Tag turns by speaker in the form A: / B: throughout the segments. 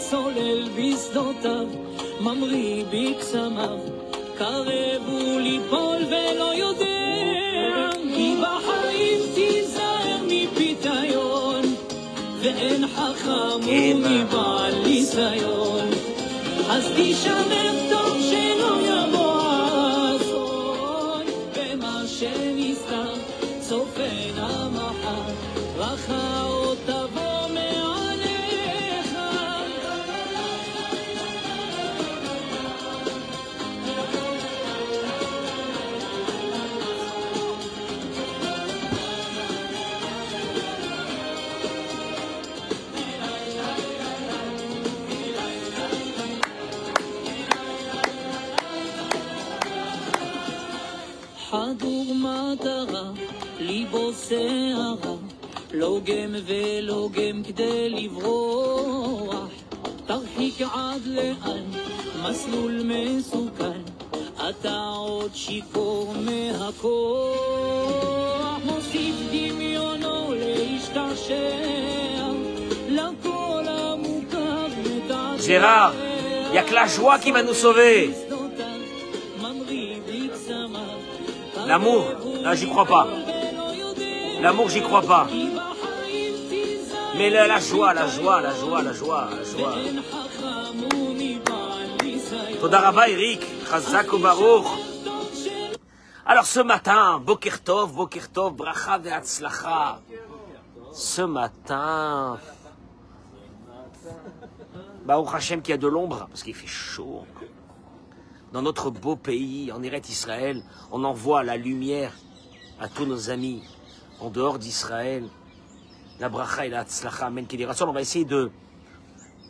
A: צולל בשדותיו, ממריא בקסמיו, קרב הוא ליפול ולא יודע, כי בחיים תיזהר מפיתיון, ואין חכם ומבעל ניסיון, אז תשמר טוב שלא יבוא האסון, במה שנסתר צופן המחר, ברכה עוד תבוא מעליך. חדור מטרה, ליבו שערה, לוגם ולוגם כדי לברוח, תרחיק עד לאן, מסלול מסוכן, אתה עוד שיכור מהכוח, מוסיף דמיונו להשתעשע, לכל המוכר מתעצר.
B: Gérard, il n'y a que la joie qui va nous sauver. L'amour, là j'y crois pas. L'amour, j'y crois pas. Mais la joie, la joie, la joie, la joie, la joie. Toda Rabba, Eric, Chazak Baruch. Alors ce matin, Boker Tov, Bracha ve'atzlacha. Ce matin, Baruch Hashem qui a de l'ombre, parce qu'il fait chaud. Dans notre beau pays, en Eretz Israël, on envoie la lumière à tous nos amis en dehors d'Israël. La bracha et la tzlacha, amen, qui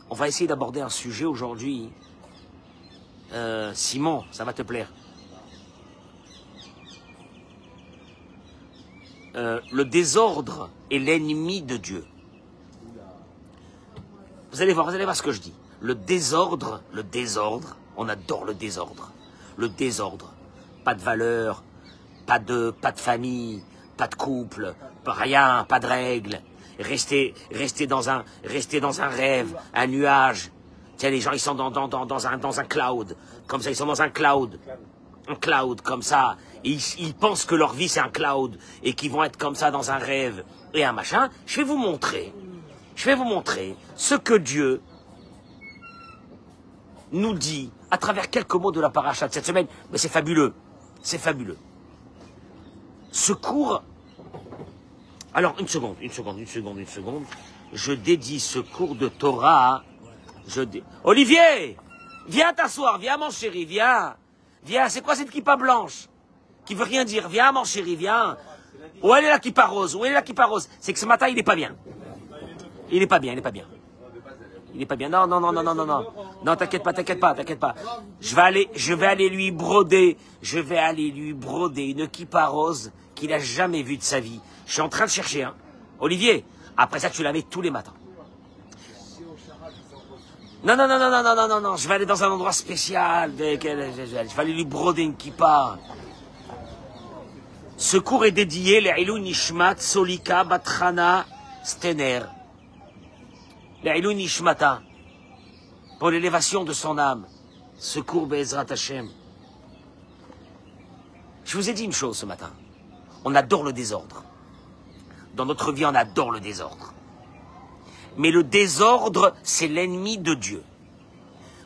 B: on va essayer d'aborder un sujet aujourd'hui. Simon, ça va te plaire. Le désordre est l'ennemi de Dieu. Vous allez voir ce que je dis. Le désordre, on adore le désordre. Le désordre, pas de valeur, pas de famille, pas de couple, pas rien, pas de règles. Rester dans un rêve, un nuage. Tiens, les gens ils sont dans un cloud, comme ça, ils sont dans un cloud comme ça. Et ils pensent que leur vie c'est un cloud et qu'ils vont être comme ça dans un rêve et un machin. Je vais vous montrer ce que Dieu nous dit à travers quelques mots de la paracha de cette semaine. Mais c'est fabuleux, c'est fabuleux. Ce cours. Alors, une seconde. Je dédie ce cours de Torah. Olivier, viens t'asseoir, viens mon chéri, viens. Viens, c'est quoi cette kippa blanche qui veut rien dire? Viens mon chéri, viens. Où elle est la kippa rose? C'est que ce matin, il n'est pas bien. Il n'est pas bien. Non. Non, t'inquiète pas. Je vais aller lui broder une kippa rose qu'il n'a jamais vue de sa vie. Je suis en train de chercher, hein. Olivier, après ça, tu la mets tous les matins. Non. Je vais aller dans un endroit spécial. Je vais aller lui broder une kippa. Ce cours est dédié Le'ilou Nishmat Solika Batrana Stener. Le'ilou Nishmata. Pour l'élévation de son âme. Ce cours Be'ezrat Hashem. Je vous ai dit une chose ce matin. On adore le désordre. Dans notre vie, on adore le désordre. Mais le désordre, c'est l'ennemi de Dieu.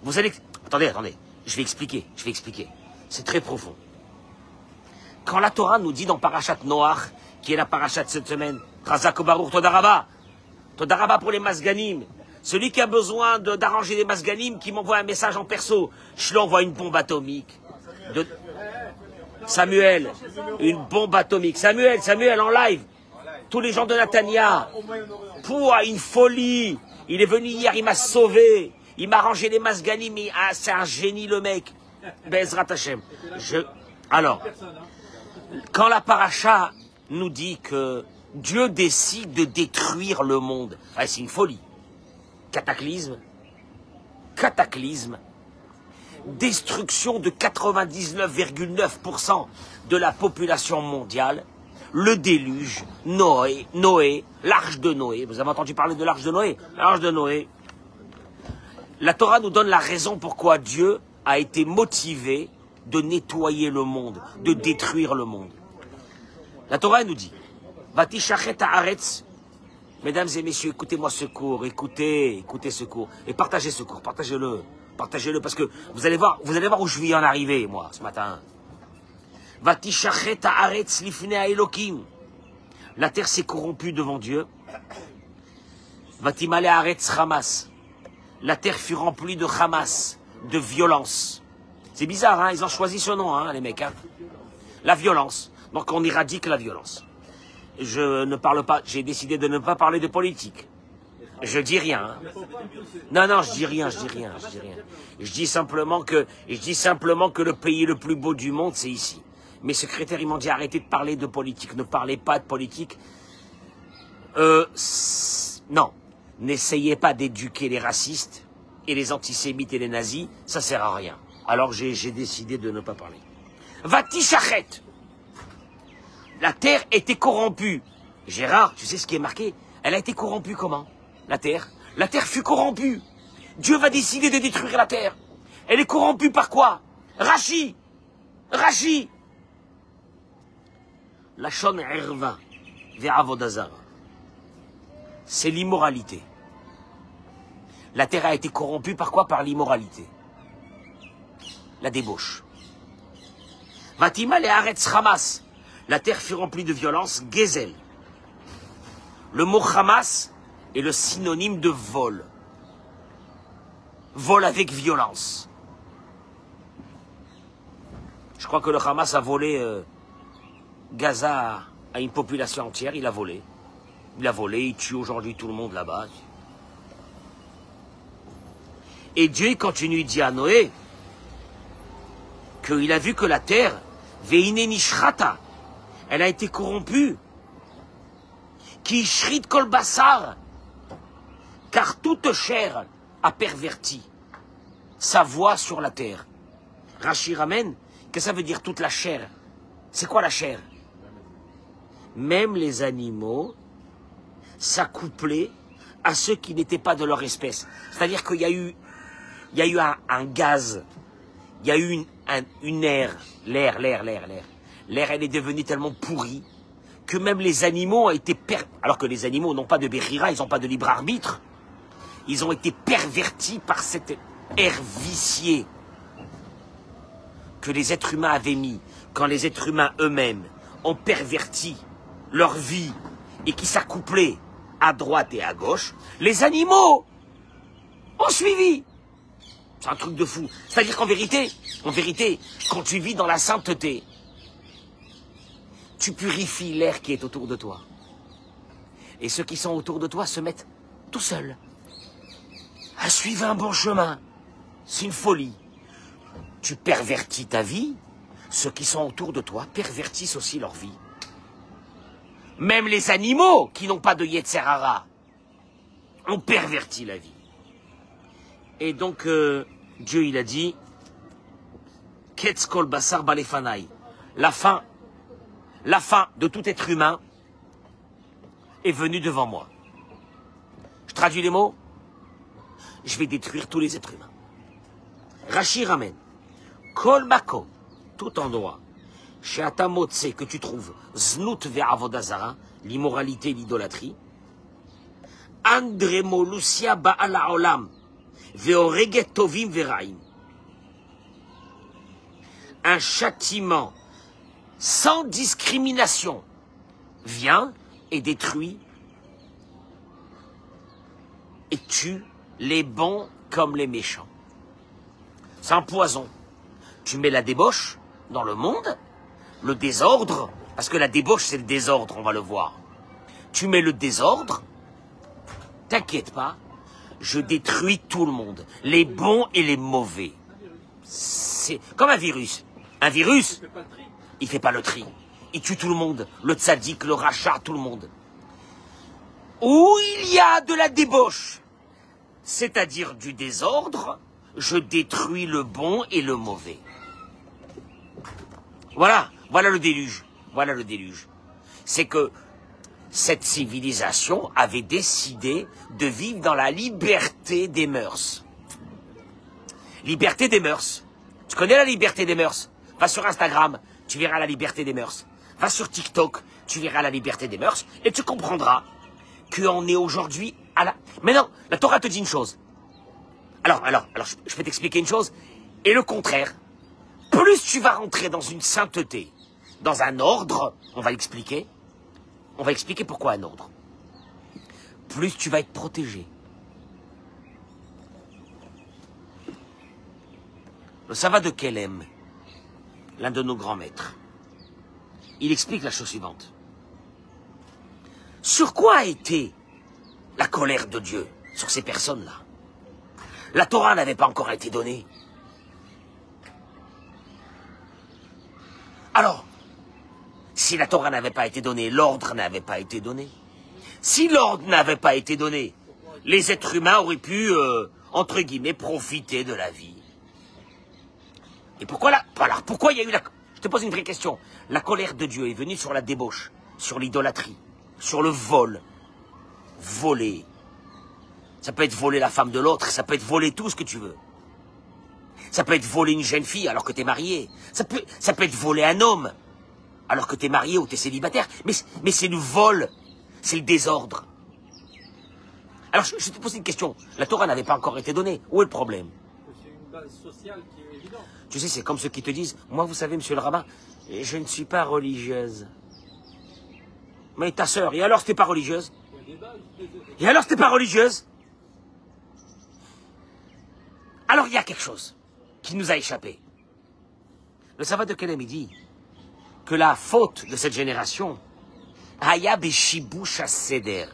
B: Vous allez... Attendez. Je vais expliquer. C'est très profond. Quand la Torah nous dit dans Parashat Noach, qui est la Parashat de cette semaine, Chazak Baruch Todaraba pour les Masganim, celui qui a besoin d'arranger des Masganim, qui m'envoie un message en perso, je lui envoie une bombe atomique. Samuel, une bombe atomique. Samuel en live. Tous les gens de Natania. Pour une folie. Il est venu hier, il m'a sauvé. Il m'a rangé les Masganim. C'est un génie le mec. Be'ezrat Hashem. Alors, quand la paracha nous dit que Dieu décide de détruire le monde, c'est une folie. Cataclysme. Destruction de 99,9% de la population mondiale. Le déluge, Noé, l'arche de Noé. Vous avez entendu parler de l'arche de Noé? L'arche de Noé. La Torah nous donne la raison pourquoi Dieu a été motivé de nettoyer le monde, de détruire le monde. La Torah nous dit, Vatishachet haaretz, mesdames et messieurs, écoutez-moi ce cours, écoutez ce cours, et partagez ce cours, partagez-le, parce que vous allez voir où je vais en arriver, moi, ce matin. Vatishachet haaretz lifnei haElokim. La terre s'est corrompue devant Dieu. Vatimale haaretz Hamas. La terre fut remplie de Hamas, de violence. C'est bizarre, hein, ils ont choisi ce nom, hein, les mecs. Hein. La violence. Donc on éradique la violence. Je ne parle pas, j'ai décidé de ne pas parler de politique. Je dis rien. Hein. Non, je dis rien. Je dis simplement que le pays le plus beau du monde, c'est ici. Mes secrétaires, ils m'ont dit arrêtez de parler de politique, ne parlez pas de politique. Non, n'essayez pas d'éduquer les racistes et les antisémites et les nazis, ça sert à rien. Alors j'ai décidé de ne pas parler. Vatishachet. La terre était corrompue. Gérard, tu sais ce qui est marqué? Elle a été corrompue comment? La terre fut corrompue. Dieu va décider de détruire la terre. Elle est corrompue par quoi? Rachi. Lachon erva ve'avodazara. C'est l'immoralité. La terre a été corrompue par quoi? Par l'immoralité. La débauche. Vatima le haaretz Hamas. La terre fut remplie de violence, Gezel. Le mot Hamas est le synonyme de vol. Vol avec violence. Je crois que le Hamas a volé Gaza à une population entière, il a volé. Il tue aujourd'hui tout le monde là-bas. Et Dieu continue, dit à Noé qu'il a vu que la terre, Veine nishrata, elle a été corrompue. Qui shrit kol basar, car toute chair a perverti sa voix sur la terre. Rachi ramène, que ça veut dire toute la chair? C'est quoi la chair? Même les animaux s'accoupler à ceux qui n'étaient pas de leur espèce. C'est-à-dire qu'il y a eu un gaz, il y a eu une air, l'air. L'air, elle est devenue tellement pourrie que même les animaux ont été alors que les animaux n'ont pas de Bérira, ils n'ont pas de libre arbitre. Ils ont été pervertis par cet air vicié que les êtres humains avaient mis quand les êtres humains eux-mêmes ont perverti leur vie et qui s'accouplaient à droite et à gauche, les animaux ont suivi. C'est un truc de fou. C'est-à-dire qu'en vérité, quand tu vis dans la sainteté, tu purifies l'air qui est autour de toi. Et ceux qui sont autour de toi se mettent tout seuls à suivre un bon chemin. C'est une folie. Tu pervertis ta vie, ceux qui sont autour de toi pervertissent aussi leur vie. Même les animaux qui n'ont pas de Yetzer Hara ont perverti la vie. Et donc, Dieu, il a dit, Ketz kol basar balefanai. La fin de tout être humain est venue devant moi. Je traduis les mots. Je vais détruire tous les êtres humains. Rachi ramène. Kol mako, tout endroit. Chez Atamotse, que tu trouves, Znout ve'avodazara, l'immoralité, l'idolâtrie. Andremo Lucia ba'ala olam, ve'oreget tovim ve'raim. Un châtiment sans discrimination vient et détruit et tue les bons comme les méchants. C'est un poison. Tu mets la débauche dans le monde, le désordre, parce que la débauche c'est le désordre, on va le voir. Tu mets le désordre, t'inquiète pas, je détruis tout le monde, les bons et les mauvais. C'est comme un virus. Un virus, il fait pas le tri. Il tue tout le monde, le tzaddik, le rachat, tout le monde. Où il y a de la débauche, c'est-à-dire du désordre, je détruis le bon et le mauvais. Voilà le déluge. Voilà le déluge. C'est que cette civilisation avait décidé de vivre dans la liberté des mœurs. Liberté des mœurs. Tu connais la liberté des mœurs? Va sur Instagram, tu verras la liberté des mœurs. Va sur TikTok, tu verras la liberté des mœurs et tu comprendras qu'on est aujourd'hui à la... Mais non, la Torah te dit une chose. Alors, je peux t'expliquer une chose. Et le contraire, plus tu vas rentrer dans une sainteté, dans un ordre, on va l'expliquer. On va expliquer pourquoi un ordre. Plus tu vas être protégé. Le Sava de Kelem, l'un de nos grands maîtres, il explique la chose suivante. Sur quoi a été la colère de Dieu sur ces personnes-là? La Torah n'avait pas encore été donnée. Alors, si la Torah n'avait pas été donnée, l'ordre n'avait pas été donné. Si l'ordre n'avait pas été donné, les êtres humains auraient pu, entre guillemets, profiter de la vie. Et pourquoi là? Alors, pourquoi il y a eu la... Je te pose une vraie question. La colère de Dieu est venue sur la débauche, sur l'idolâtrie, sur le vol. Voler. Ça peut être voler la femme de l'autre, ça peut être voler tout ce que tu veux. Ça peut être voler une jeune fille alors que tu es marié. Ça peut être voler un homme alors que tu es marié ou tu es célibataire. Mais c'est le vol, c'est le désordre. Alors je te pose une question. La Torah n'avait pas encore été donnée. Où est le problème?
C: C'est une base sociale qui est évidente.
B: Tu sais, c'est comme ceux qui te disent, moi vous savez monsieur le rabbin, je ne suis pas religieuse. Mais ta sœur, et alors si t'es pas religieuse? Et alors si t'es pas religieuse? Alors il y a quelque chose qui nous a échappé. Le Sava de Kelem dit que la faute de cette génération, Haya Beshibush Seder,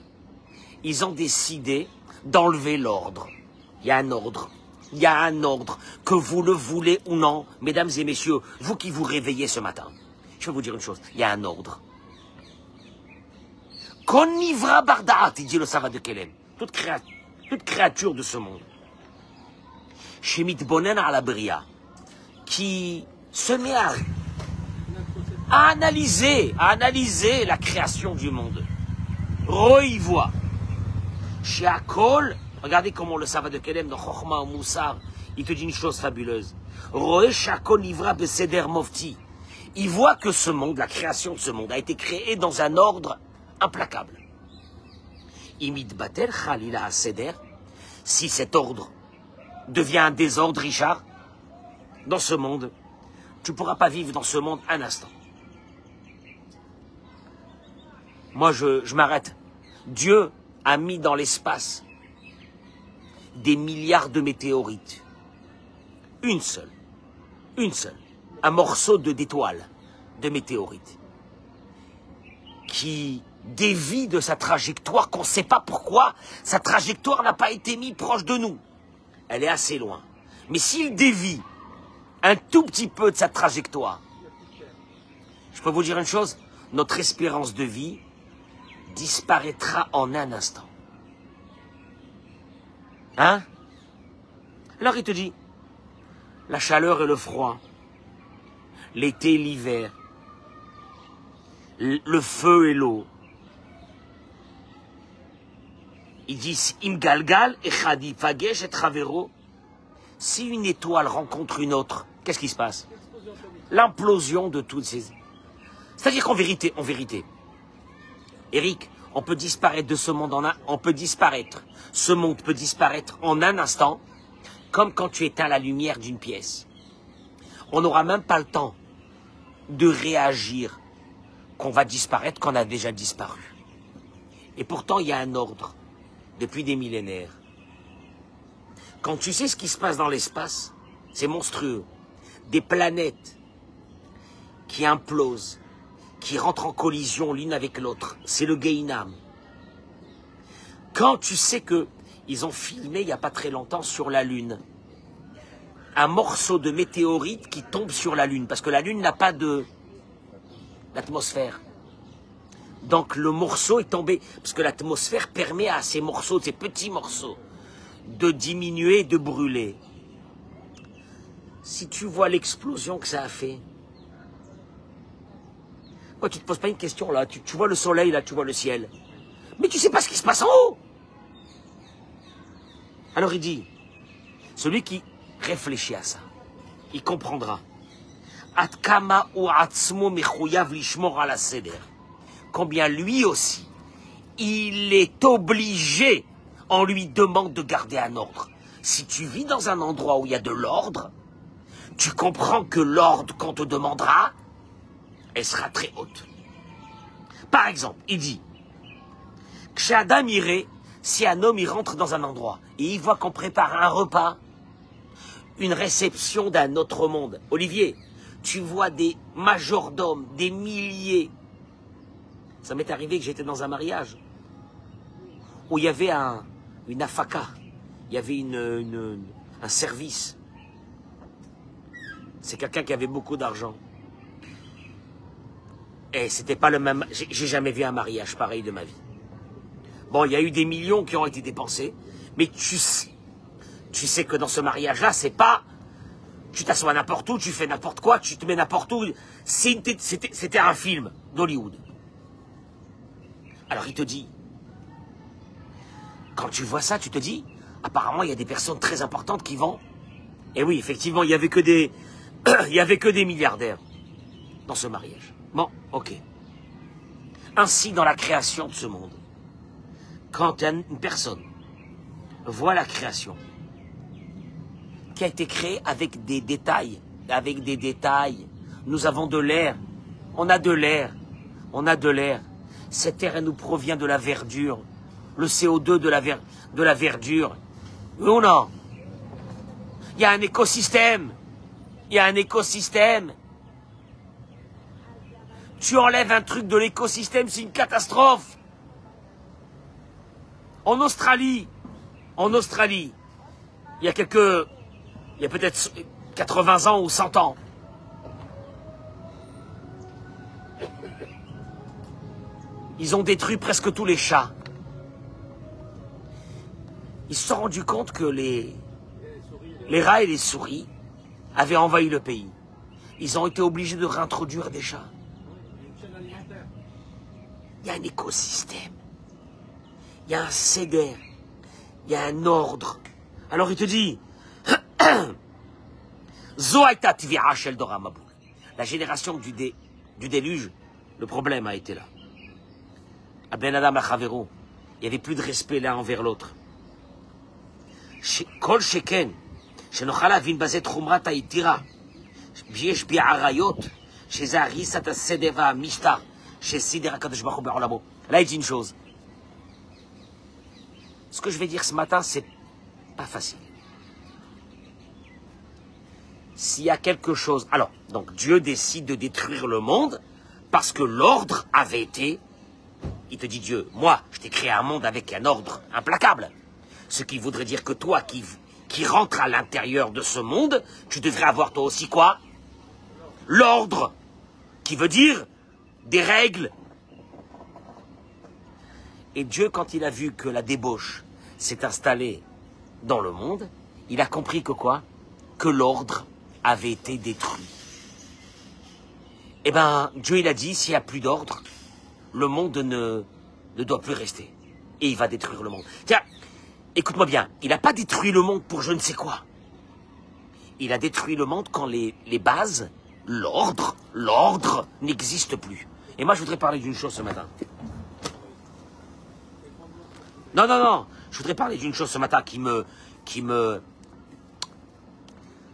B: ils ont décidé d'enlever l'ordre. Il y a un ordre. Il y a un ordre, que vous le voulez ou non, mesdames et messieurs, vous qui vous réveillez ce matin. Je vais vous dire une chose, il y a un ordre. Konivra Bardaat, il dit le Sava de Kelem, toute créature de ce monde. Shemit Bonen à la Bria, qui se met à analyser la création du monde. Roi voit. Chez Akol, regardez comment le Sava de Kelem dans Chochma ou Moussar, il te dit une chose fabuleuse. Roi Shakol Nivra Beseder Mofti. Il voit que ce monde, la création de ce monde, a été créé dans un ordre implacable. Imid Batel Khalila Seder, si cet ordre devient un désordre, Richard, dans ce monde, tu ne pourras pas vivre dans ce monde un instant. Moi, je m'arrête. Dieu a mis dans l'espace des milliards de météorites. Une seule, un morceau d'étoile, de météorites, qui dévie de sa trajectoire, qu'on ne sait pas pourquoi, sa trajectoire n'a pas été mise proche de nous. Elle est assez loin. Mais s'il dévie un tout petit peu de sa trajectoire, je peux vous dire une chose, notre espérance de vie disparaîtra en un instant. Hein? Alors il te dit, la chaleur et le froid, l'été et l'hiver, le feu et l'eau. Ils disent, Imgalgal et Khadi Fagesh et Travero. Si une étoile rencontre une autre, qu'est-ce qui se passe? L'implosion de toutes ces... C'est-à-dire qu'en vérité, Eric, on peut disparaître de ce monde en un... On peut disparaître. Ce monde peut disparaître en un instant, comme quand tu éteins la lumière d'une pièce. On n'aura même pas le temps de réagir qu'on va disparaître, qu'on a déjà disparu. Et pourtant, il y a un ordre, depuis des millénaires. Quand tu sais ce qui se passe dans l'espace, c'est monstrueux. Des planètes qui implosent, qui rentrent en collision l'une avec l'autre. C'est le Gehinam. Quand tu sais que ils ont filmé il n'y a pas très longtemps sur la Lune un morceau de météorite qui tombe sur la Lune, parce que la Lune n'a pas d'atmosphère. Donc le morceau est tombé, parce que l'atmosphère permet à ces morceaux, ces petits morceaux, de diminuer, de brûler. Si tu vois l'explosion que ça a fait, quoi, tu ne te poses pas une question là, tu vois le soleil là, tu vois le ciel, mais tu ne sais pas ce qui se passe en haut. Alors il dit, celui qui réfléchis à ça. Il comprendra. Atkama ou atzmo mechuyav lishmor ala seder. Combien lui aussi, il est obligé, on lui demande de garder un ordre. Si tu vis dans un endroit où il y a de l'ordre, tu comprends que l'ordre qu'on te demandera, elle sera très haute. Par exemple, il dit, chez Adam irait, si un homme il rentre dans un endroit et il voit qu'on prépare un repas, une réception d'un autre monde. Olivier, tu vois des majordomes, des milliers. Ça m'est arrivé que j'étais dans un mariage où il y avait une afaka, il y avait un service. C'est quelqu'un qui avait beaucoup d'argent. Et c'était pas le même. J'ai jamais vu un mariage pareil de ma vie. Bon, il y a eu des millions qui ont été dépensés, mais tu sais que dans ce mariage-là, c'est pas. Tu t'assois n'importe où, tu fais n'importe quoi, tu te mets n'importe où. C'était un film d'Hollywood. Alors il te dit, quand tu vois ça, tu te dis, apparemment il y a des personnes très importantes qui vont. Et oui, effectivement, il y avait que des milliardaires dans ce mariage. Bon, ok. Ainsi dans la création de ce monde, quand une personne voit la création qui a été créée avec des détails, nous avons de l'air, on a de l'air. Cette air, elle nous provient de la verdure, le CO2 de la verdure. Oui ou non? Il y a un écosystème. Tu enlèves un truc de l'écosystème, c'est une catastrophe. En Australie, il y a peut-être 80 ans ou 100 ans. Ils ont détruit presque tous les chats. Ils se sont rendus compte que les rats et les souris avaient envahi le pays. Ils ont été obligés de réintroduire des chats. Il y a un écosystème. Il y a un céder. Il y a un ordre. Alors il te dit, la génération du déluge, le problème a été là. Ben Adam Achavero, il n'y avait plus de respect l'un envers l'autre. Kol Sheken, שנוכל להבין בזה את חומרת היתירה, שיש בי עריות, שזה הריסת הסדר והמשטר, שסידר הקדוש ברוך הוא בעולמו. Là, il dit une chose. Ce que je vais dire ce matin, c'est pas facile. S'il y a quelque chose... Alors, donc Dieu décide de détruire le monde parce que l'ordre avait été... Il te dit Dieu, moi, je t'ai créé un monde avec un ordre implacable. Ce qui voudrait dire que toi qui rentres à l'intérieur de ce monde, tu devrais avoir toi aussi quoi? L'ordre, qui veut dire des règles. Et Dieu, quand il a vu que la débauche s'est installée dans le monde, il a compris que quoi? Que l'ordre avait été détruit. Eh bien, Dieu, il a dit, s'il n'y a plus d'ordre, le monde ne doit plus rester. Et il va détruire le monde. Tiens, écoute-moi bien, il n'a pas détruit le monde pour je ne sais quoi. Il a détruit le monde quand les bases, l'ordre n'existe plus. Et moi, je voudrais parler d'une chose ce matin. Non, je voudrais parler d'une chose ce matin qui me...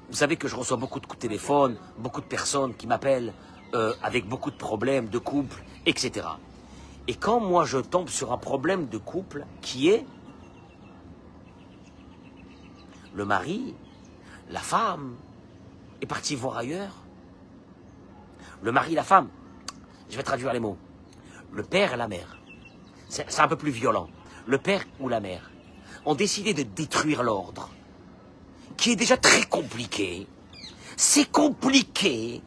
B: Vous savez que je reçois beaucoup de coups de téléphone, beaucoup de personnes qui m'appellent avec beaucoup de problèmes de couple, etc. Et quand moi je tombe sur un problème de couple qui est le mari, la femme est parti voir ailleurs. Le mari, la femme, je vais traduire les mots. Le père et la mère. C'est un peu plus violent. Le père ou la mère ont décidé de détruire l'ordre, qui est déjà très compliqué. C'est compliqué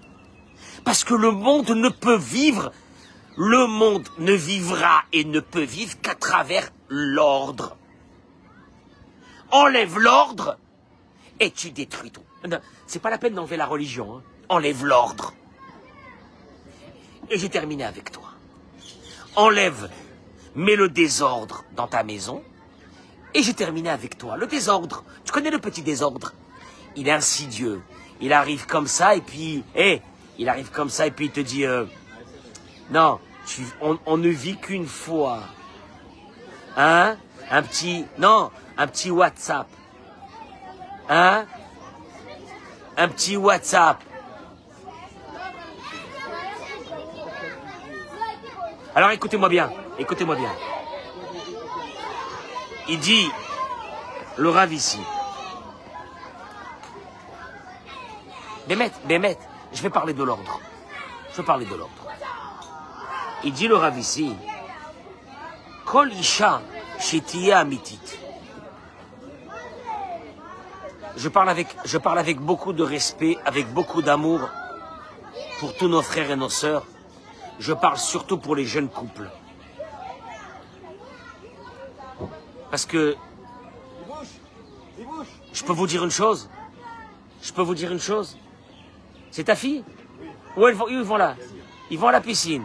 B: parce que le monde ne peut vivre, le monde ne vivra et ne peut vivre qu'à travers l'ordre. Enlève l'ordre et tu détruis tout. C'est pas la peine d'enlever la religion, hein. Enlève l'ordre. Et j'ai terminé avec toi. Enlève, mets le désordre dans ta maison. Et j'ai terminé avec toi. Le désordre, tu connais le petit désordre? il est insidieux. Il arrive comme ça et puis, il arrive comme ça et puis il te dit, non, on ne vit qu'une fois. Hein? Un petit WhatsApp. Hein? Un petit WhatsApp. Alors écoutez-moi bien, écoutez-moi bien. Il dit, le Rav ici. Bémet, je vais parler de l'ordre. Je vais parler de l'ordre. Il dit le Rav ici, Kol Isha Shetiya Amitit. Je parle avec beaucoup de respect, avec beaucoup d'amour pour tous nos frères et nos sœurs. Je parle surtout pour les jeunes couples. Parce que je peux vous dire une chose. Je peux vous dire une chose. C'est ta fille? Où ils vont là? Ils vont à la piscine.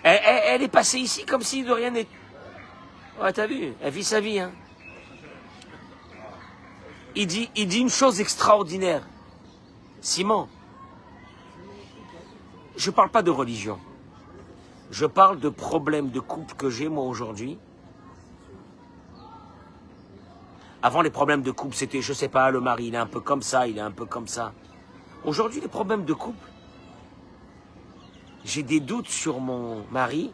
B: Elle est passée ici comme si de rien n'était. Ouais, t'as vu? Elle vit sa vie, hein. Il dit une chose extraordinaire. Simon, je ne parle pas de religion. Je parle de problèmes de couple que j'ai moi aujourd'hui. Avant, les problèmes de couple, c'était, je sais pas, le mari, il est un peu comme ça, il est un peu comme ça. Aujourd'hui, les problèmes de couple, j'ai des doutes sur mon mari.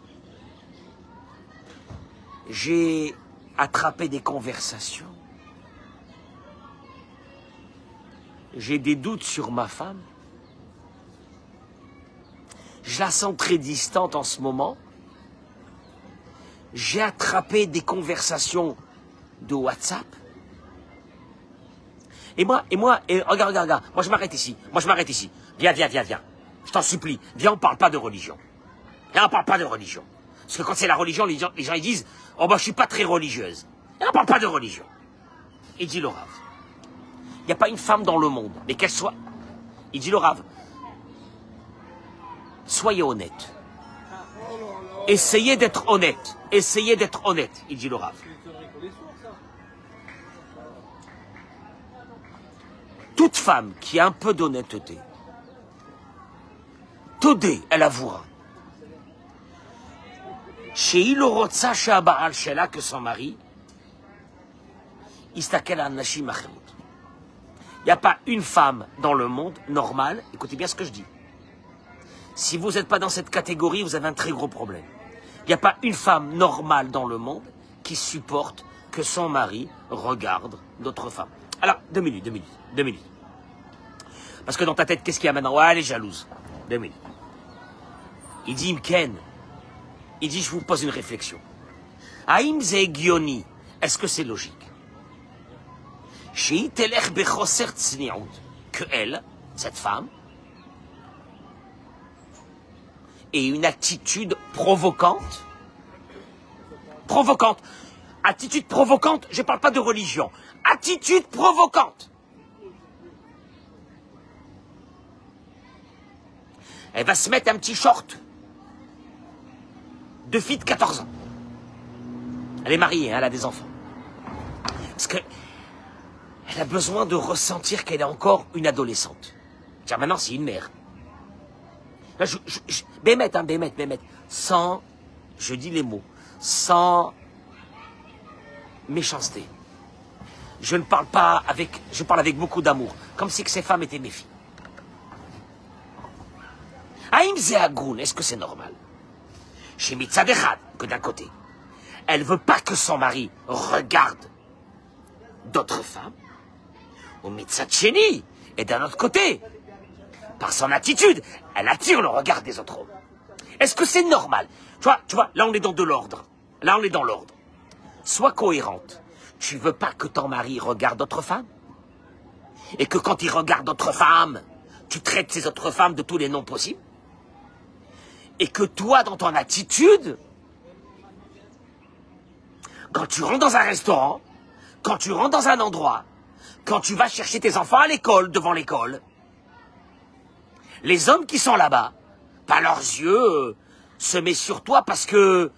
B: J'ai attrapé des conversations. J'ai des doutes sur ma femme. Je la sens très distante en ce moment. J'ai attrapé des conversations de WhatsApp. Et regarde, moi je m'arrête ici. Viens. Je t'en supplie, viens, on parle pas de religion. Viens, on parle pas de religion. Parce que quand c'est la religion, les gens ils disent, oh bah je suis pas très religieuse. Et on parle pas de religion. Il dit le Rav, il n'y a pas une femme dans le monde, mais qu'elle soit... Il dit le Rav, soyez honnête. Essayez d'être honnête. Il dit le Rav. Toute femme qui a un peu d'honnêteté, Todé, elle avouera. Chez Ilorotsa, chez Abaral, chez là, que son mari, Istakel Anashim Achemut. Il n'y a pas une femme dans le monde normale, écoutez bien ce que je dis. Si vous n'êtes pas dans cette catégorie, vous avez un très gros problème. Il n'y a pas une femme normale dans le monde qui supporte que son mari regarde d'autres femmes. Alors, 2 minutes. Parce que dans ta tête, qu'est-ce qu'il y a maintenant? Ouais, elle est jalouse. 2 minutes. Il dit, Imken, il dit, je vous pose une réflexion. Aïm ze gioni, est-ce que c'est logique? Que elle, cette femme, ait une attitude provocante. Attitude provocante, je ne parle pas de religion. Attitude provocante. Elle va se mettre un petit short de fille de 14 ans. Elle est mariée, hein, elle a des enfants. Parce que elle a besoin de ressentir qu'elle est encore une adolescente. Tiens, maintenant, c'est une mère. Là, Bémet, sans, je dis les mots, sans méchanceté. Je parle avec beaucoup d'amour, comme si que ces femmes étaient mes filles. Aïm Zéagoun, est-ce que c'est normal? Chez Mitzadechad, que d'un côté, elle veut pas que son mari regarde d'autres femmes, ou Mitzadcheni, et d'un autre côté, par son attitude, elle attire le regard des autres hommes. Est-ce que c'est normal? Tu vois, là on est dans de l'ordre. Sois cohérente. Tu veux pas que ton mari regarde d'autres femmes? Et que quand il regarde d'autres femmes, tu traites ces autres femmes de tous les noms possibles? Et que toi, dans ton attitude, quand tu rentres dans un restaurant, quand tu rentres dans un endroit, quand tu vas chercher tes enfants à l'école, devant l'école, les hommes qui sont là-bas, par leurs yeux, se mettent sur toi parce que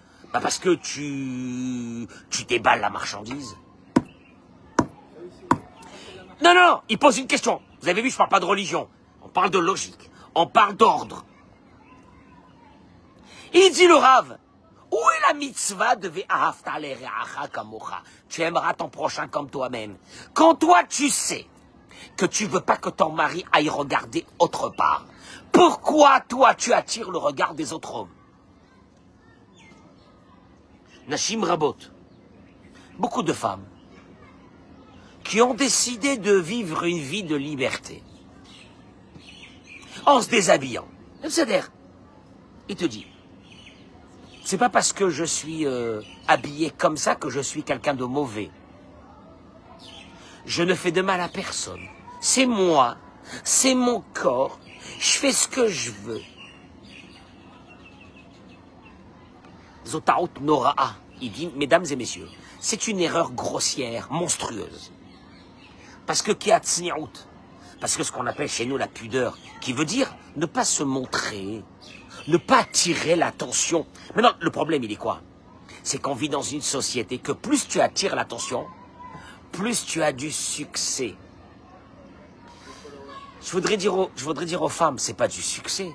B: tu déballes la marchandise. Non, non, non, il pose une question. Vous avez vu, je parle pas de religion. On parle de logique. On parle d'ordre. Il dit le Rav, où est la mitzvah de Ve'ahavta le'reacha kamocha? Tu aimeras ton prochain comme toi-même. Quand toi, tu sais que tu veux pas que ton mari aille regarder autre part, pourquoi toi, tu attires le regard des autres hommes? Nashim Rabot, beaucoup de femmes qui ont décidé de vivre une vie de liberté en se déshabillant. C'est-à-dire, il te dit, c'est pas parce que je suis habillé comme ça que je suis quelqu'un de mauvais. Je ne fais de mal à personne. C'est moi, c'est mon corps, je fais ce que je veux. Zotaot Nora'a, il dit, mesdames et messieurs, c'est une erreur grossière, monstrueuse. Parce que Kiatzni'out, parce que ce qu'on appelle chez nous la pudeur, qui veut dire ne pas se montrer, ne pas attirer l'attention. Maintenant, le problème, il est quoi? C'est qu'on vit dans une société que plus tu attires l'attention, plus tu as du succès. Je voudrais dire aux femmes, c'est pas du succès.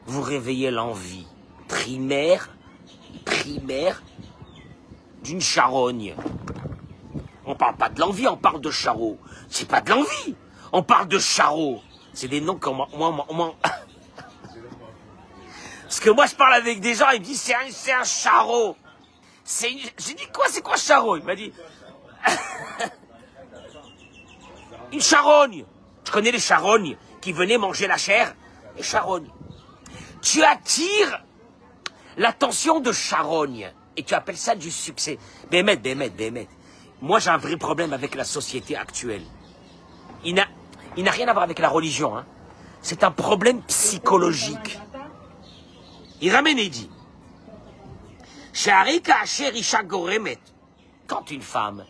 B: Vous réveillez l'envie primaire d'une charogne. On parle pas de l'envie, on parle de charreau. C'est pas de l'envie, on parle de charreau. C'est des noms qu'on moi... Parce que moi, je parle avec des gens, ils me disent, c'est un charreau. J'ai dit, quoi, c'est quoi charreau? Il m'a dit, une charogne. Tu connais les charognes qui venaient manger la chair? Les charognes. Tu attires l'attention de charogne et tu appelles ça du succès. Bémet. Moi, j'ai un vrai problème avec la société actuelle. Il n'a rien à voir avec la religion. Hein. C'est un problème psychologique. Il ramène et dit, quand une femme,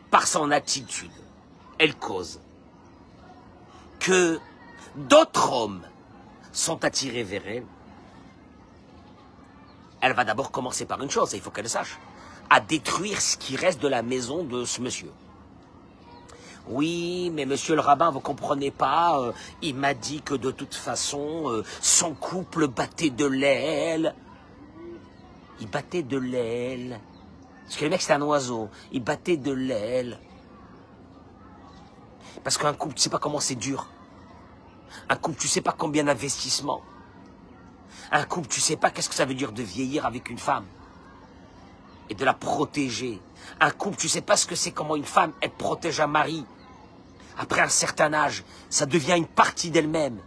B: par son attitude, elle cause que d'autres hommes sont attirés vers elle, elle va d'abord commencer par une chose, et il faut qu'elle le sache, à détruire ce qui reste de la maison de ce monsieur. Oui, mais monsieur le rabbin, vous comprenez pas, il m'a dit que de toute façon, son couple battait de l'aile. Il battait de l'aile. Parce que le mec, c'était un oiseau. Il battait de l'aile. Parce qu'un couple, tu sais pas comment c'est dur. Un couple, tu sais pas combien d'investissements. Un couple, tu sais pas qu'est-ce que ça veut dire de vieillir avec une femme. Et de la protéger. Un couple, tu sais pas ce que c'est, comment une femme, elle protège un mari. Après un certain âge, ça devient une partie d'elle-même.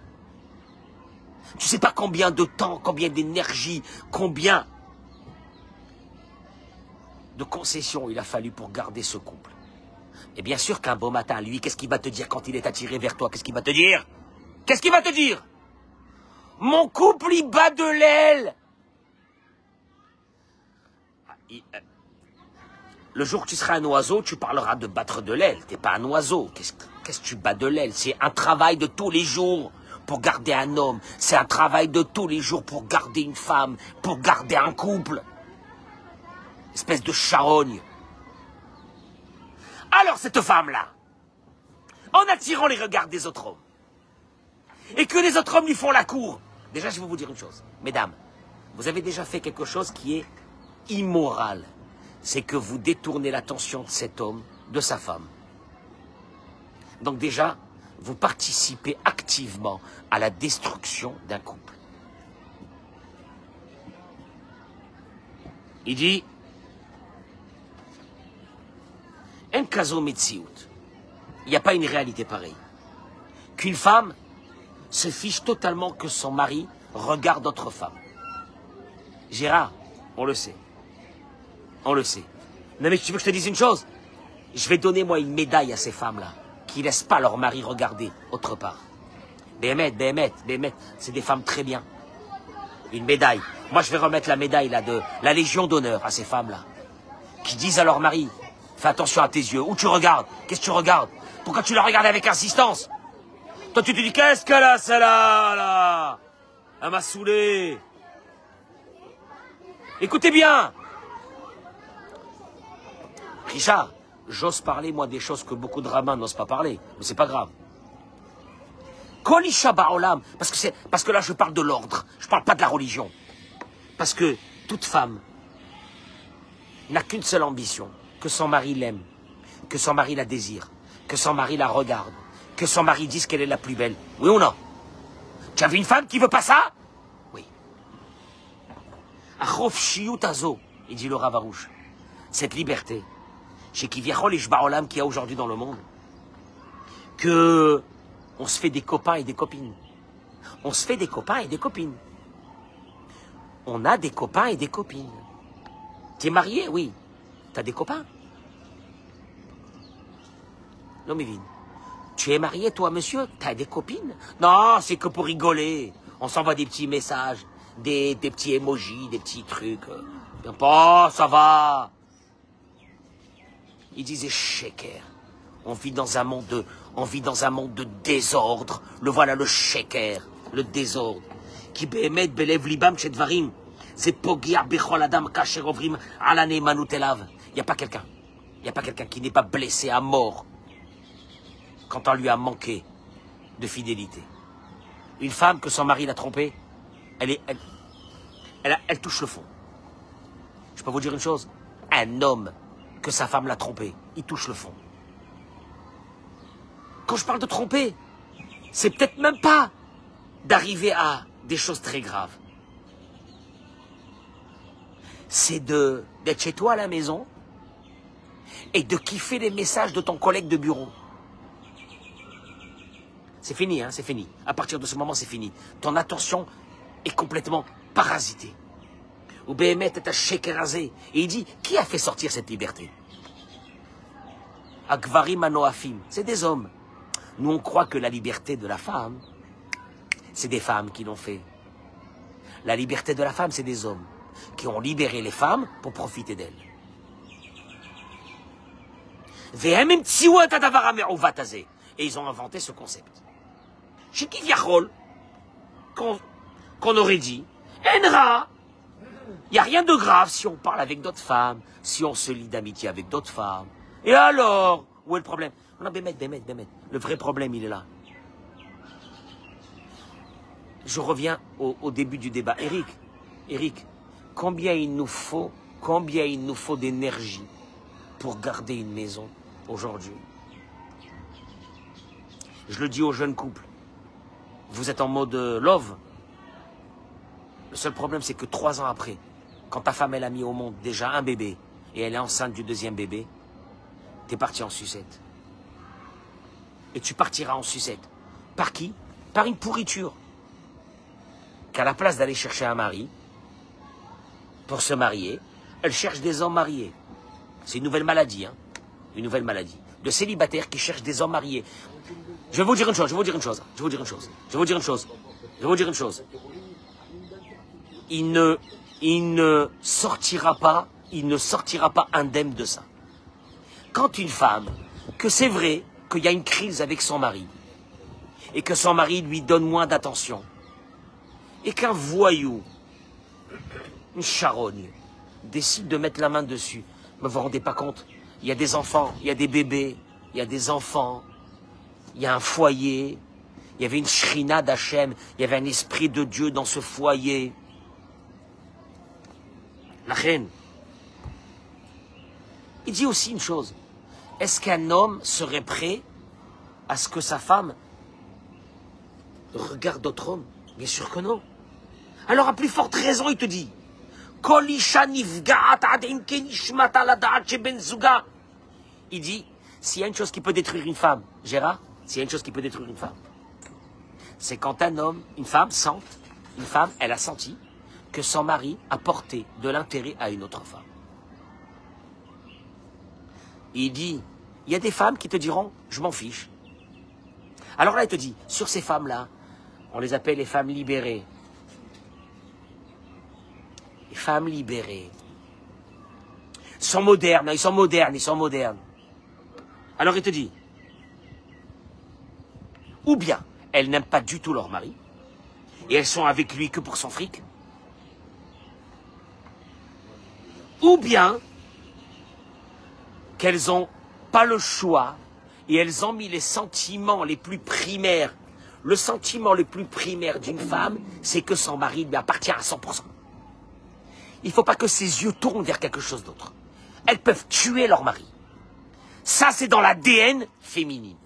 B: Tu sais pas combien de temps, combien d'énergie, combien de concessions il a fallu pour garder ce couple. Et bien sûr qu'un beau matin, lui, qu'est-ce qu'il va te dire quand il est attiré vers toi? Qu'est-ce qu'il va te dire? Qu'est-ce qu'il va te dire? Mon couple, il bat de l'aile. Le jour que tu seras un oiseau, tu parleras de battre de l'aile. T'es pas un oiseau. Qu'est-ce que tu bats de l'aile? C'est un travail de tous les jours pour garder un homme. C'est un travail de tous les jours pour garder une femme, pour garder un couple. Espèce de charogne. Alors cette femme-là, en attirant les regards des autres hommes, et que les autres hommes lui font la cour, déjà je vais vous dire une chose, mesdames, vous avez déjà fait quelque chose qui est immoral. C'est que vous détournez l'attention de cet homme, de sa femme. Donc déjà, vous participez activement à la destruction d'un couple. Il dit, il n'y a pas une réalité pareille. Qu'une femme se fiche totalement que son mari regarde d'autres femmes. Gérard, on le sait. On le sait. Non mais tu veux que je te dise une chose? Je vais donner moi une médaille à ces femmes-là, qui ne laissent pas leur mari regarder autre part. Bémet, c'est des femmes très bien. Une médaille. Moi je vais remettre la médaille là de la Légion d'honneur à ces femmes-là, qui disent à leur mari, fais attention à tes yeux, où tu regardes? Qu'est-ce que tu regardes? Pourquoi tu la regardes avec insistance? Toi tu te dis, qu'est-ce qu'elle a celle-là là? Elle m'a saoulé. Écoutez bien. Richard, j'ose parler, moi, des choses que beaucoup de rabbins n'osent pas parler. Mais c'est pas grave. Kol isha ba'olam, parce que là, je parle de l'ordre. Je parle pas de la religion. Parce que toute femme n'a qu'une seule ambition, que son mari l'aime, que son mari la désire, que son mari la regarde, que son mari dise qu'elle est la plus belle. Oui ou non? Tu as vu une femme qui veut pas ça? Oui. Achof shiyut azo, il dit le Rav Arush. Cette liberté, chez Kiviachol et Shbaolam qu'il y a aujourd'hui dans le monde, que on se fait des copains et des copines. On se fait des copains et des copines. On a des copains et des copines. Tu es marié? Oui. Tu as des copains? Non, mais vite. Tu es marié, toi, monsieur? Tu as des copines? Non, c'est que pour rigoler. On s'envoie des petits messages, des petits emojis, des petits trucs. Oh, ça va. Il disait sheker. On vit dans un monde de désordre. Le voilà, le sheker, le désordre. Qui behemet belev libam shedvarim. C'est pogia bechol adam kasher ovrim alane manutelav. Il n'y a pas quelqu'un qui n'est pas blessé à mort quand on lui a manqué de fidélité. Une femme que son mari l'a trompée, elle touche le fond. Je peux vous dire une chose, un homme que sa femme l'a trompé, il touche le fond. Quand je parle de tromper, c'est peut-être même pas d'arriver à des choses très graves. C'est d'être chez toi à la maison et de kiffer les messages de ton collègue de bureau. C'est fini, hein, c'est fini. À partir de ce moment, c'est fini. Ton attention est complètement parasitée. Ou Béhémet est à shekerazé. Et il dit, qui a fait sortir cette liberté? Akvarim anoafim, c'est des hommes. Nous, on croit que la liberté de la femme, c'est des femmes qui l'ont fait. La liberté de la femme, c'est des hommes qui ont libéré les femmes pour profiter d'elles. Et ils ont inventé ce concept. Chez Kiviachol, qu'on aurait dit, Enra, il n'y a rien de grave si on parle avec d'autres femmes, si on se lie d'amitié avec d'autres femmes. Et alors, où est le problème? Non, Bémet. Le vrai problème, il est là. Je reviens au début du débat. Eric, combien il nous faut d'énergie pour garder une maison aujourd'hui? Je le dis aux jeunes couples. Vous êtes en mode love. Le seul problème, c'est que 3 ans après, quand ta femme, elle a mis au monde déjà un bébé, et elle est enceinte du 2e bébé, t'es parti en sucette. Et tu partiras en sucette. Par qui? Par une pourriture. Qu'à la place d'aller chercher un mari, pour se marier, elle cherche des hommes mariés. C'est une nouvelle maladie, hein. Une nouvelle maladie. De célibataires qui cherchent des hommes mariés. Je vais vous dire une chose. Il ne sortira pas indemne de ça. Quand une femme, que c'est vrai qu'il y a une crise avec son mari, et que son mari lui donne moins d'attention, et qu'un voyou, une charogne, décide de mettre la main dessus, mais vous vous rendez pas compte, il y a des enfants, il y a des bébés, il y a des enfants, il y a un foyer, il y avait une shrina d'Hachem, il y avait un esprit de Dieu dans ce foyer. La reine. Il dit aussi une chose. Est-ce qu'un homme serait prêt à ce que sa femme regarde d'autres hommes? Bien sûr que non. Alors à plus forte raison, il te dit, il dit, s'il y a une chose qui peut détruire une femme, Gérard, s'il y a une chose qui peut détruire une femme, c'est quand un homme, une femme, elle a senti que son mari a porté de l'intérêt à une autre femme. Il dit, il y a des femmes qui te diront, je m'en fiche. Alors là, il te dit, sur ces femmes-là, on les appelle les femmes libérées. Les femmes libérées. Ils sont modernes. Alors il te dit, ou bien, elles n'aiment pas du tout leur mari, et elles sont avec lui que pour son fric, ou bien, qu'elles ont pas le choix et elles ont mis les sentiments les plus primaires. Le sentiment le plus primaire d'une femme, c'est que son mari lui appartient à 100%. Il ne faut pas que ses yeux tournent vers quelque chose d'autre. Elles peuvent tuer leur mari. Ça, c'est dans l'ADN féminine.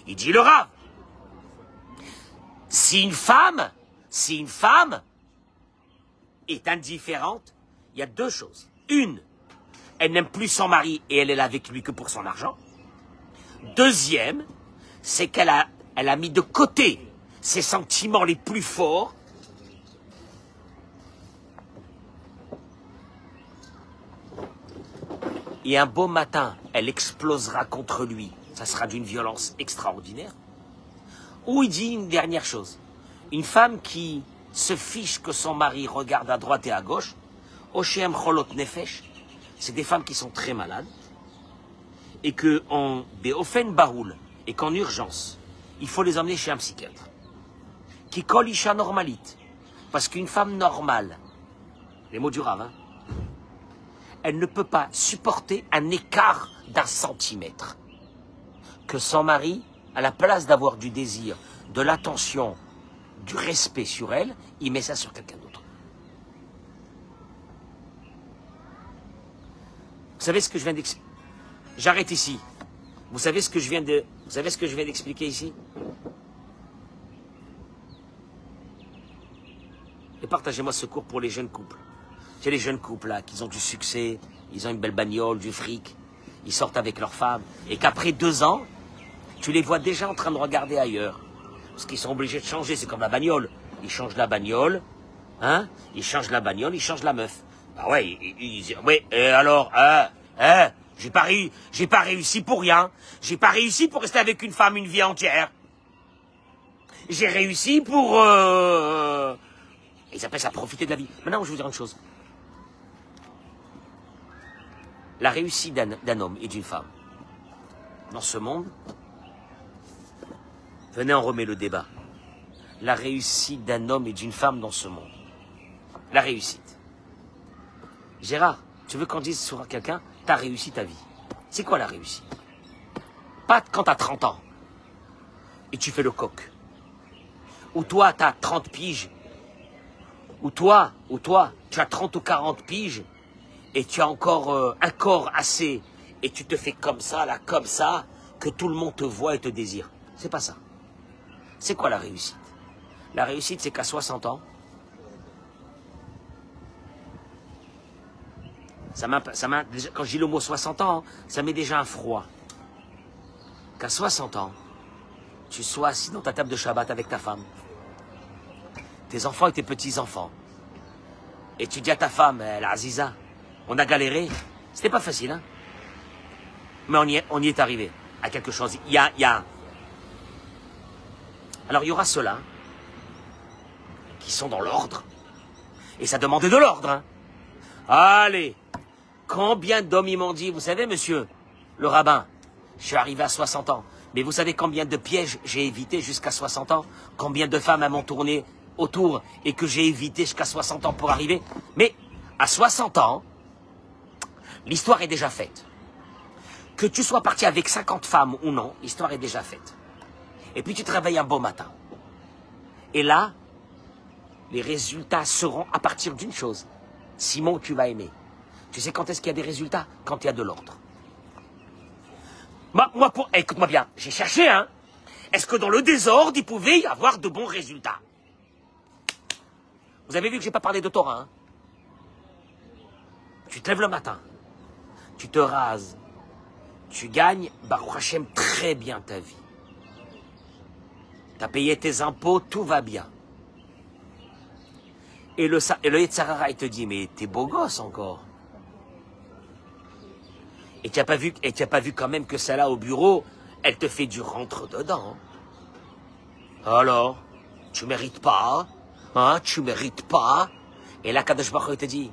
B: Il dit le Rav. Si une femme est indifférente, il y a deux choses. Une, elle n'aime plus son mari et elle est là avec lui que pour son argent. Deuxième, c'est qu'elle a mis de côté ses sentiments les plus forts. Et un beau matin, elle explosera contre lui. Ça sera d'une violence extraordinaire. Ou il dit une dernière chose. Une femme qui se fiche que son mari regarde à droite et à gauche, Oshem Cholot Nefesh, c'est des femmes qui sont très malades, et qu'en Beofen Baroul, et qu'en urgence, il faut les emmener chez un psychiatre. Qui colle Isha normalite. Parce qu'une femme normale, les mots du Rav, hein, elle ne peut pas supporter un écart d'1 centimètre. Que son mari, à la place d'avoir du désir, de l'attention, du respect sur elle, il met ça sur quelqu'un d'autre. Vous savez ce que je viens d'expliquer? J'arrête ici. Vous savez ce que je viens d'expliquer ici? Et partagez-moi ce cours pour les jeunes couples. C'est les jeunes couples là, qui ont du succès, ils ont une belle bagnole, du fric, ils sortent avec leur femme, et qu'après 2 ans, tu les vois déjà en train de regarder ailleurs. Parce qu'ils sont obligés de changer, c'est comme la bagnole. Ils changent la bagnole, hein? Ils changent la bagnole, ils changent la meuf. Ah ouais, ouais, et alors, j'ai pas réussi pour rien. J'ai pas réussi pour rester avec une femme une vie entière. J'ai réussi pour... Ils appellent ça profiter de la vie. Maintenant, je vais vous dire une chose. La réussite d'un homme et d'une femme dans ce monde, venez, on remet le débat. La réussite d'un homme et d'une femme dans ce monde. La réussite. Gérard, tu veux qu'on dise sur quelqu'un, t'as réussi ta vie. C'est quoi la réussite? Pas quand t'as 30 ans et tu fais le coq. Ou toi, t'as 30 piges. Ou toi, tu as 30 ou 40 piges et tu as encore un corps assez et tu te fais comme ça, là, comme ça, que tout le monde te voit et te désire. C'est pas ça. C'est quoi la réussite? La réussite, c'est qu'à 60 ans, déjà, quand je dis le mot 60 ans, ça met déjà un froid. Qu'à 60 ans, tu sois assis dans ta table de Shabbat avec ta femme, tes enfants et tes petits-enfants, et tu dis à ta femme, la Aziza, on a galéré, c'était pas facile, hein? Mais on y est arrivé à quelque chose. Alors il y aura ceux-là qui sont dans l'ordre, et ça demandait de l'ordre, hein? Allez, combien d'hommes ils m'ont dit, vous savez, monsieur, le rabbin, je suis arrivé à 60 ans, mais vous savez combien de pièges j'ai évité jusqu'à 60 ans? Combien de femmes m'ont tourné autour et que j'ai évité jusqu'à 60 ans pour arriver? Mais à 60 ans, l'histoire est déjà faite. Que tu sois parti avec 50 femmes ou non, l'histoire est déjà faite. Et puis tu te réveilles un beau matin. Et là, les résultats seront à partir d'une chose. Simon, tu vas aimer. Tu sais quand est-ce qu'il y a des résultats? Quand il y a de l'ordre. Écoute-moi bien, j'ai cherché, hein. Est-ce que dans le désordre, il pouvait y avoir de bons résultats? Vous avez vu que j'ai pas parlé de Torah, hein? Tu te lèves le matin, tu te rases, tu gagnes, Baruch Hashem, très bien ta vie. Tu as payé tes impôts, tout va bien. Et le Yetzirah, il te dit, mais t'es beau gosse encore. Et tu n'as pas vu quand même que celle-là au bureau, elle te fait du rentre-dedans. Alors, tu mérites pas, hein, tu mérites pas. Et là, Kadosh Baruch Hu te dit,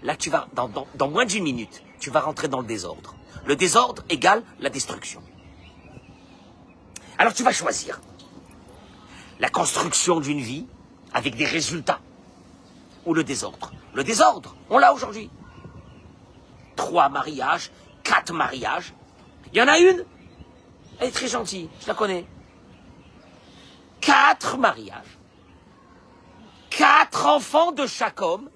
B: là, tu vas, dans moins d'1 minute, tu vas rentrer dans le désordre. Le désordre égale la destruction. Alors, tu vas choisir la construction d'une vie avec des résultats ou le désordre. Le désordre, on l'a aujourd'hui. 3 mariages, 4 mariages, Il y en a une, elle est très gentille, je la connais. 4 mariages, 4 enfants de chaque homme.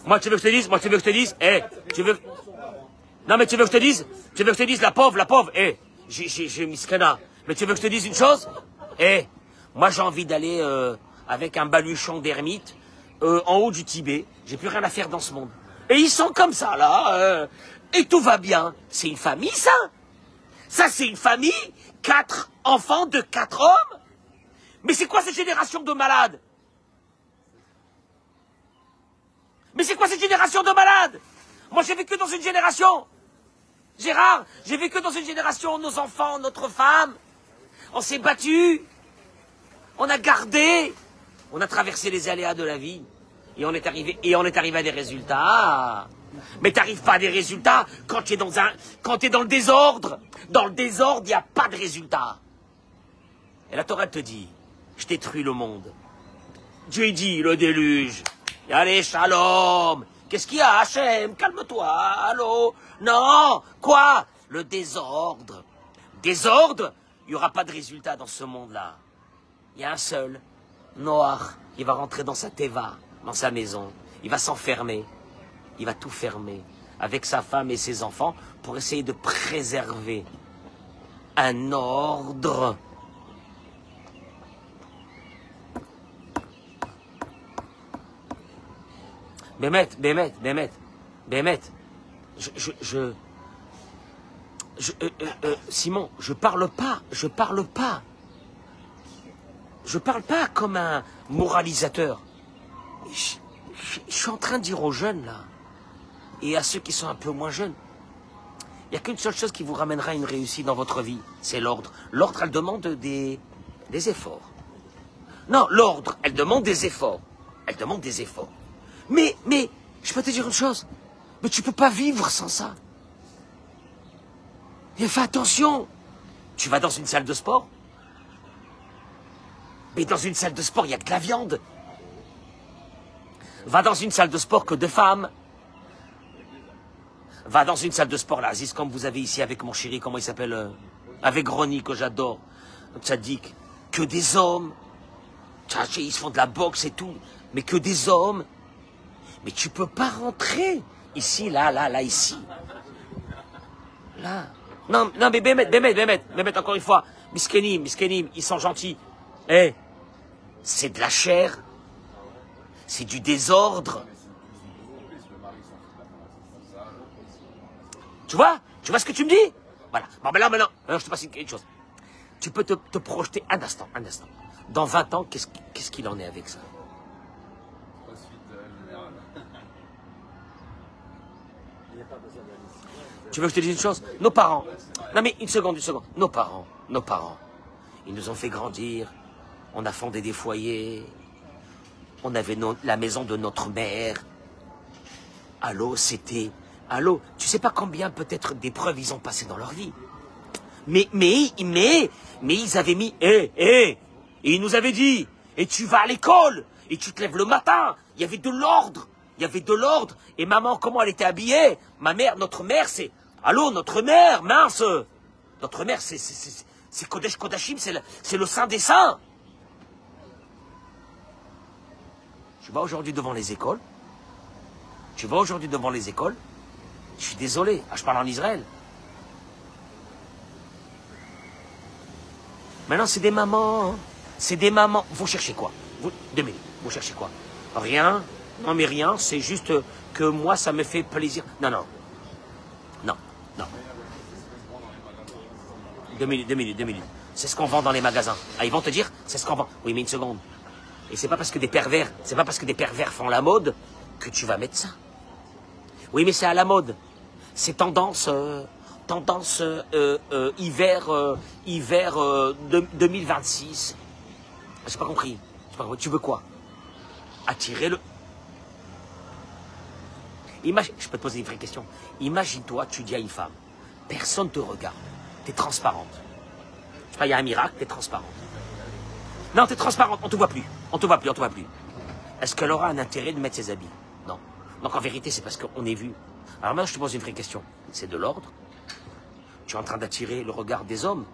B: Moi, tu veux que je te dise, tu veux... Non, mais tu veux que je te dise, la pauvre, j'ai miskana. Mais tu veux que je te dise une chose? Moi, j'ai envie d'aller avec un baluchon d'ermite en haut du Tibet. J'ai plus rien à faire dans ce monde. Et ils sont comme ça, là, et tout va bien. C'est une famille, ça? Ça, c'est une famille? 4 enfants de 4 hommes? Mais c'est quoi cette génération de malades? Mais c'est quoi cette génération de malades? Moi, j'ai vécu dans une génération. Gérard, j'ai vécu dans une génération, nos enfants, notre femme. On s'est battus. On a gardé. On a traversé les aléas de la vie. Et on est arrivé à des résultats. Mais t'arrives pas à des résultats quand tu es dans le désordre. Dans le désordre, il n'y a pas de résultat. Et la Torah te dit, je détruis le monde. Dieu dit, le déluge. Allez, shalom. Qu'est-ce qu'il y a, Hachem? Calme-toi, allô? Non, quoi? Le désordre. Désordre, il n'y aura pas de résultat dans ce monde-là. Il y a un seul, Noach, il va rentrer dans sa teva, dans sa maison. Il va s'enfermer. Il va tout fermer avec sa femme et ses enfants pour essayer de préserver un ordre. Bémet, Simon, je parle pas comme un moralisateur. Je suis en train de dire aux jeunes, là, et à ceux qui sont un peu moins jeunes, il n'y a qu'une seule chose qui vous ramènera à une réussite dans votre vie, c'est l'ordre. L'ordre, elle demande des efforts. Non, l'ordre, elle demande des efforts. Elle demande des efforts. Mais, je peux te dire une chose, mais tu peux pas vivre sans ça. Et fais attention, tu vas dans une salle de sport, mais dans une salle de sport, il n'y a que de la viande. Va dans une salle de sport que de femmes. Va dans une salle de sport, là, Aziz, comme vous avez ici avec mon chéri, comment il s'appelle, avec Ronnie, que j'adore, Tzadik, que des hommes. Ils se font de la boxe et tout, mais que des hommes. Mais tu peux pas rentrer ici, là, ici. Là. Non, mais Bémet, encore une fois. Miskenim, ils sont gentils. C'est de la chair. C'est du désordre. Tu vois ce que tu me dis? Voilà. Bon, mais là, maintenant, je te passe une chose. Tu peux te projeter un instant. Dans 20 ans, qu'est-ce qu'il en est avec ça? Tu veux que je te dise une chose? Nos parents. Non mais une seconde. Nos parents. Ils nous ont fait grandir. On a fondé des foyers. On avait la maison de notre mère. Allô, tu sais pas combien peut-être d'épreuves ils ont passé dans leur vie. Mais ils avaient mis, et ils nous avaient dit, et tu vas à l'école, et tu te lèves le matin. Il y avait de l'ordre. Et maman, comment elle était habillée? Notre mère, c'est... Allô, notre mère, mince. Notre mère, c'est Kodesh Kodashim, c'est le Saint des Saints. Tu vas aujourd'hui devant les écoles. Je suis désolé. Je parle en Israël. Maintenant, c'est des mamans. Vous cherchez quoi? 2 minutes. Vous cherchez quoi? Rien. Non, mais rien. C'est juste que moi, ça me fait plaisir. Non. 2 minutes. C'est ce qu'on vend dans les magasins. Ah, ils vont te dire, c'est ce qu'on vend. Oui, mais une seconde. Et c'est pas parce que des pervers font la mode que tu vas mettre ça. Oui, mais c'est à la mode. C'est tendance hiver 2026. J'ai pas compris. Tu veux quoi? Attirer le... Je peux te poser une vraie question. Imagine-toi, tu dis à une femme, personne ne te regarde. T'es transparente. Je sais pas, il y a un miracle, t'es transparente. Non, t'es transparente, on te voit plus. Est-ce qu'elle aura un intérêt de mettre ses habits? Non. Donc en vérité, c'est parce qu'on est vu. Alors maintenant, je te pose une vraie question. C'est de l'ordre? Tu es en train d'attirer le regard des hommes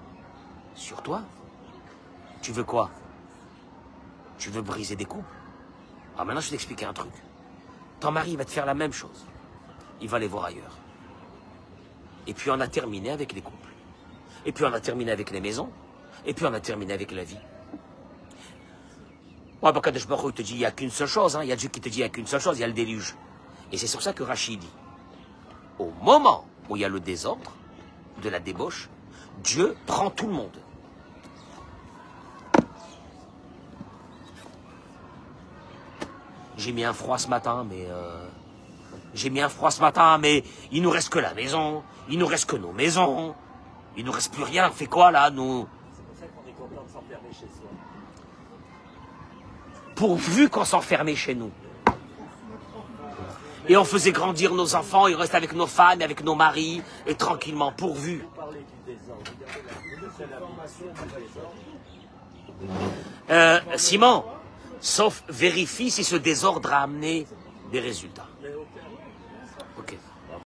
B: sur toi? Tu veux quoi? Tu veux briser des couples? Alors maintenant, je vais t'expliquer un truc. Ton mari va te faire la même chose. Il va aller voir ailleurs. Et puis on a terminé avec les couples. Et puis on a terminé avec les maisons. Et puis on a terminé avec la vie. Moi, Kadosh Baruch Hu, il te dit, il n'y a qu'une seule chose. Il y a Dieu qui te dit, il n'y a qu'une seule chose, il y a le déluge. Et c'est sur ça que Rachid dit, au moment où il y a le désordre, de la débauche, Dieu prend tout le monde. J'ai mis un froid ce matin, mais... il nous reste que la maison, il nous reste que nos maisons, il nous reste plus rien, on fait quoi là, nous?
C: C'est pour ça qu'on est content de s'enfermer chez soi.
B: Pourvu qu'on s'enfermait chez nous. Et on faisait grandir nos enfants, ils restent avec nos femmes, avec nos maris, et tranquillement, pourvu.
C: Vous parlez du désordre. Regardez la formation du désordre.
B: Simon, sauf vérifie si ce désordre a amené des résultats.
C: Mais aucun.
B: Ok.